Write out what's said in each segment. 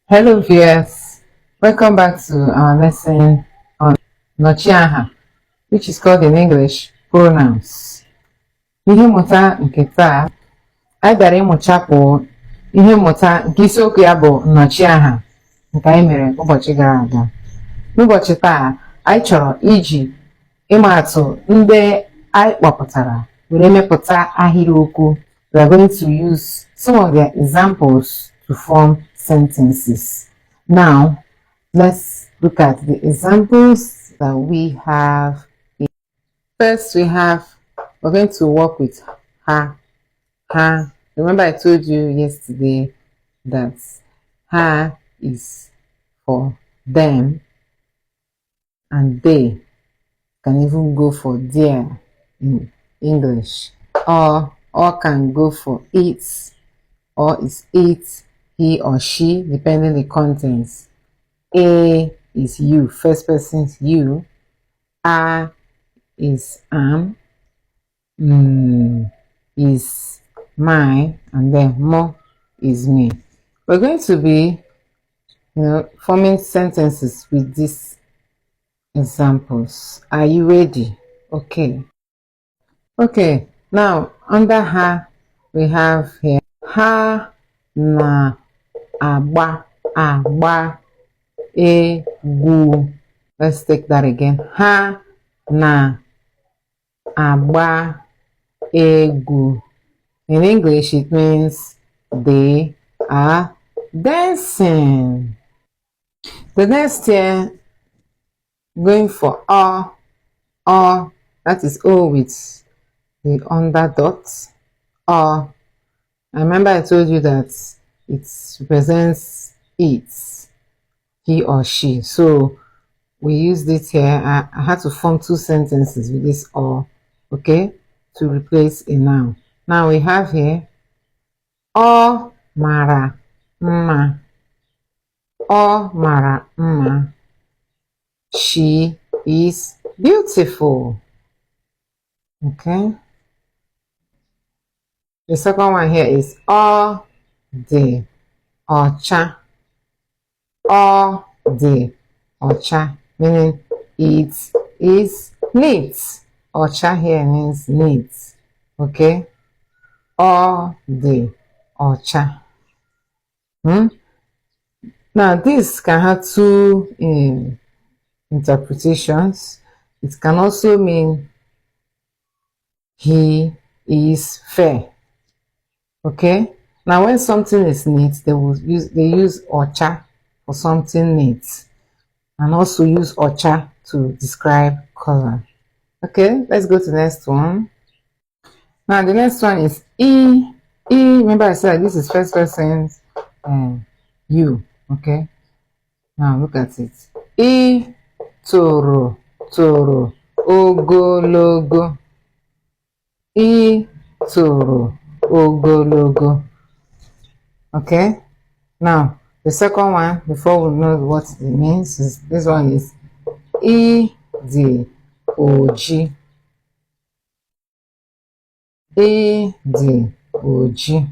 Hello viewers, welcome back to our lesson on Nochiaha, which is called in English pronouns. Ihe mmụta nke taa, anyị bịara ịmụchapụ ihe mmụta nke isiokwu ya bụ nnọchiaha nke anyị mere ụbọchị gara aga. N'ụbọchị taa, anyị chọrọ iji ịmaatụ ndị anyị kpọpụtara were mepụta ahịrịokwu. We are going to use some of their examples to form sentences. Now, let's look at the examples that we have. First, we're going to work with ha. Ha. Remember I told you yesterday that ha is for them and they can even go for their in English, or can go for it, or is it, he or she, depending the contents. A is you, first person is you. A is am, is my, and then mo is me. We're going to be, forming sentences with these examples. Are you ready? Okay. Now under ha, we have here ha na agba egwu. Let's take that again. Ha na agba egwu. In English, it means they are dancing. The next here, going for or, that is O with the under dots. Or, I remember I told you that it represents it, he or she. So we used it here. I had to form two sentences with this or, okay, to replace a noun. Now we have here o mara mma. O mara mma. She is beautiful. Okay. The second one here is ọ dị ọcha. Ọ dị ọcha, meaning it is neat. Ọcha here means neat. Okay. Ọ dị ọcha. Now this can have two interpretations. It can also mean he is fair. Okay. Now when something is neat, they use ọcha for something neat, and also use ọcha to describe color. Okay, let's go to the next one. Now the next one is e. Remember I said this is first person you. Okay. Now look at it. E toro ogologo. E toro ogologo. Okay. Now the second one, before we know what it means, is this one is e di oji. E di oji.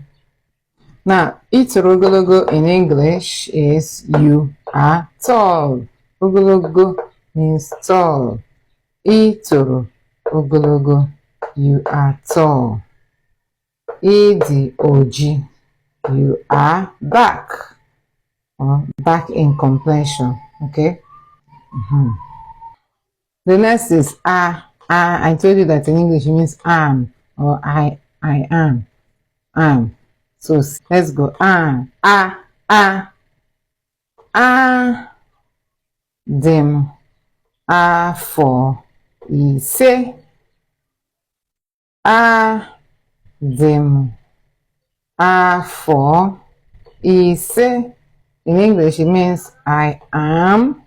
Now itoro ogologo in English is you are tall. Ogologo means tall. Itoro ogologo, you are tall. Idi oji, you are dark, or dark in complexion. Okay. The next is I told you that in English it means am, or I am. So let's go. Them afọ ise. Them afọ ise. In English, it means I am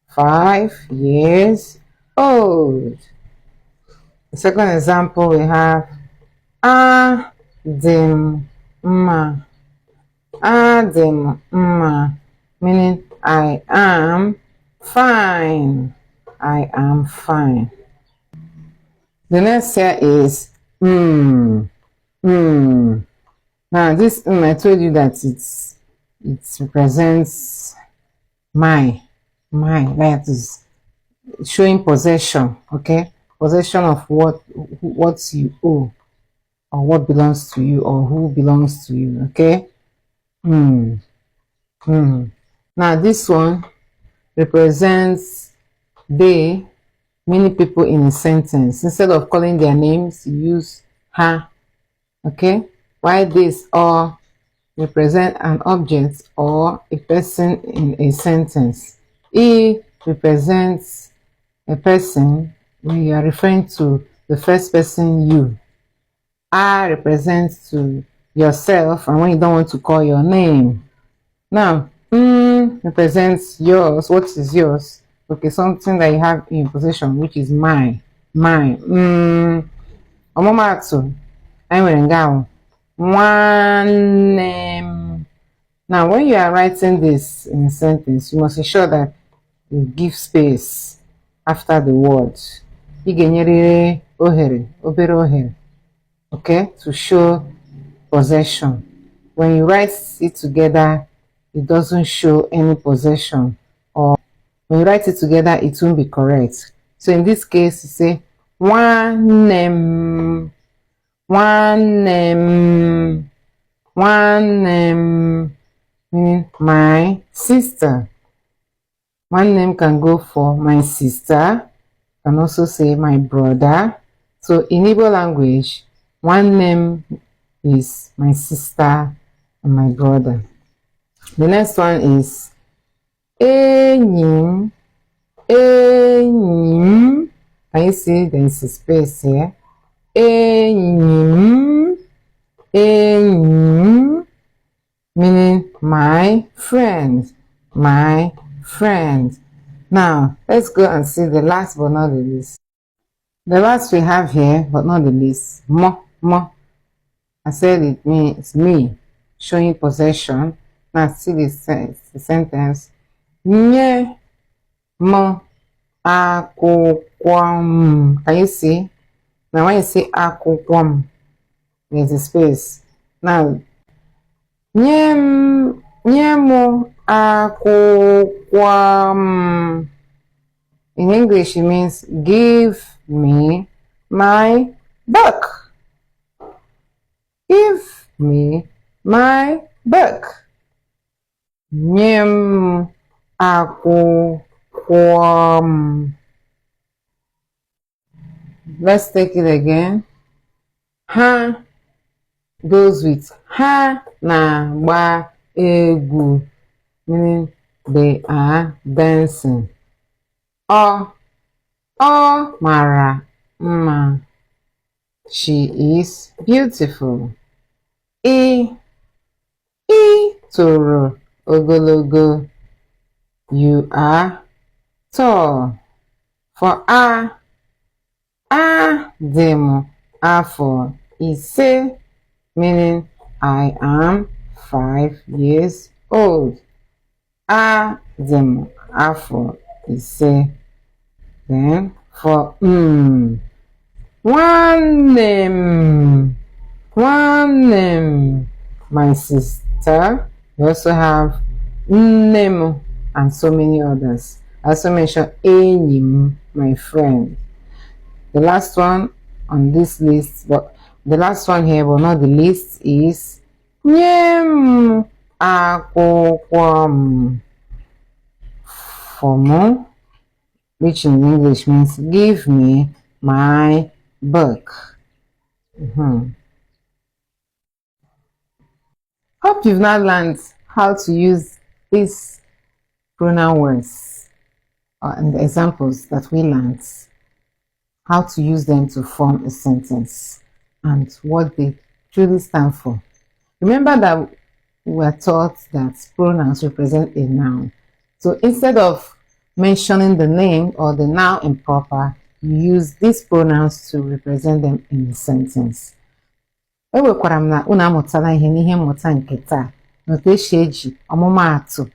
5 years old. The second example we have adị mma. Adị mma, meaning I am fine. I am fine. The next here is Now this I told you that it's it represents my, that is showing possession, okay? Possession of what you owe, or what belongs to you, or who belongs to you, okay? Now this one represents they, many people in a sentence. Instead of calling their names, you use her, okay? While this or represent an object or a person in a sentence. E represents a person when you are referring to the first person you. I represents to yourself and when you don't want to call your name. Now, represents yours. What is yours? Okay, something that you have in possession, which is mine. Omomatu. One name. Now, when you are writing this in a sentence, you must ensure that you give space after the word. Okay, to show possession. When you write it together, it doesn't show any possession, or when you write it together, it won't be correct. So in this case, you say one name, meaning my sister. One name can go for my sister, can also say my brother. So in Igbo language, one name is my sister and my brother. The next one is enyim. Can you see there is a space here? Enyim, meaning my friend. Now let's go and see the last but not the least. The last we have here but not the least, mo. I said it means me, showing possession. Now see the sentence. Nye mo akwukwom. Can you see? Now when you say akwukwom, there's a space. Now nye mo akwukwom. In English, it means give me my book. Give me my book. Nyem akwukwom. Let's take it again. Ha goes with ha na gba egwu, meaning they are dancing. O mara mma. She is beautiful. I toro ogologo. You are tall. For dị m afọ ise, meaning I am 5 years old. Dị m afọ ise. Then for one name, my sister. We also have name and so many others. I also mentioned enyim, my friend. The last one on this list, but the last one here, but not the least, is nyem akwukwom. For more, which in English means give me my book. Hope you've now learned how to use these pronoun words and the examples that we learned, how to use them to form a sentence and what they truly stand for. Remember that we were taught that pronouns represent a noun. So instead of mentioning the name or the noun improper, you use these pronouns to represent them in the sentence. Ewekwara m na unu amụtala ihe n'ihe mmụta nke taa n'otu esi eji ọmụmaatụ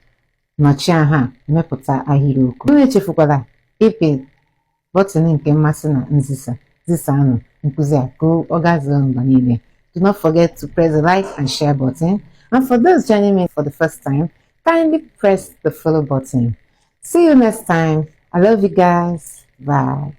nnọchiaha emepụta ahịrịokwu. Unu echefukwala ịpị bọtịn nke mmasị na zisanụ nkụzi a ka ọ gazuo mba niile. Do not forget to press the like and share button And for those joining me for the first time, kindly press the follow button. See you next time. I love you guys. Bye.